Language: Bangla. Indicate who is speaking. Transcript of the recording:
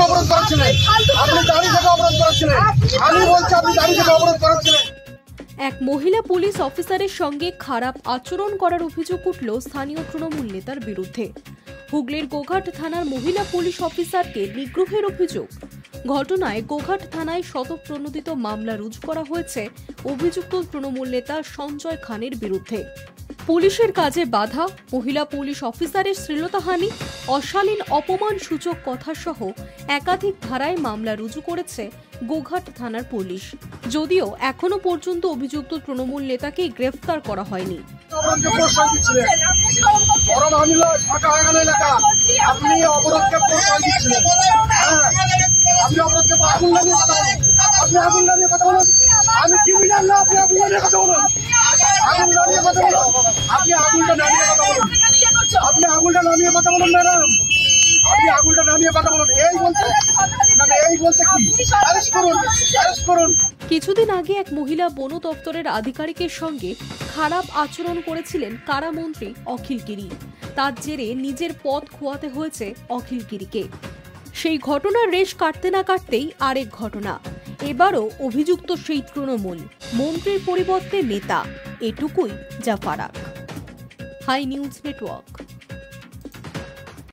Speaker 1: অবরোধ করেছিলেন, আপনি দাঁড়িয়ে থেকে অবরোধ করেছিলেন, আমি বলছি আপনি দাঁড়িয়ে থেকে অবরোধ করেছিলেন।
Speaker 2: এক মহিলা পুলিশ অফিসারের সঙ্গে খারাপ আচরণ করার অভিযোগ উঠল স্থানীয় তৃণমূল নেতার বিরুদ্ধে। হুগলির গোঘাট থানার মহিলা পুলিশ অফিসারকে নিগ্রহের অভিযোগ। ঘটনায় গোঘাট থানায় শতপ্রণোদিত মামলা রুজু করা হয়েছে অভিযুক্ত তৃণমূল নেতা সঞ্জয় খানের বিরুদ্ধে। পুলিশের কাজে বাধা, মহিলা পুলিশ অফিসারের শ্লীলতাহানি, অশালীন অপমান সূচক কথা সহ একাধিক ধারায় মামলা রুজু করেছে গোঘাট থানার পুলিশ। যদিও এখনো পর্যন্ত অভিযুক্ত তৃণমূল নেতাকে গ্রেফতার করা হয়নি।
Speaker 1: আপনি অবরোধকে প্রশ্রয় দিচ্ছিলেন, আপনি অবরোধকে আগুন লাগিয়ে কথা বলুন, আপনি আগুন লাগিয়ে কথা বলুন, আমি ক্রিমিনাল না, আপনি আগুন লাগিয়ে কথা বলুন, আগুন লাগিয়ে কথা বলুন, আপনি আগুনটা নামিয়ে কথা বলুন, আপনি আগুনটা নামিয়ে কথা বলুন ম্যাডাম, আপনি আগুনটা নামিয়ে কথা বলুন। এই বলতে কি অ্যারেস্ট করুন, অ্যারেস্ট করুন।
Speaker 2: কিছুদিন আগে এক মহিলা বন দপ্তরের আধিকারিকের সঙ্গে খারাপ আচরণ করেছিলেন কারামন্ত্রী অখিল গিরি। তার জেরে নিজের পদ খোয়াতে হয়েছে অখিল গিরিকে। সেই ঘটনার রেশ কাটতে না কাটতেই আরেক ঘটনা। এবারও অভিযুক্ত সেই তৃণমূল মন্ত্রীর পরিবর্তে নেতা, এটুকুই যা ফারাক। Hi news network.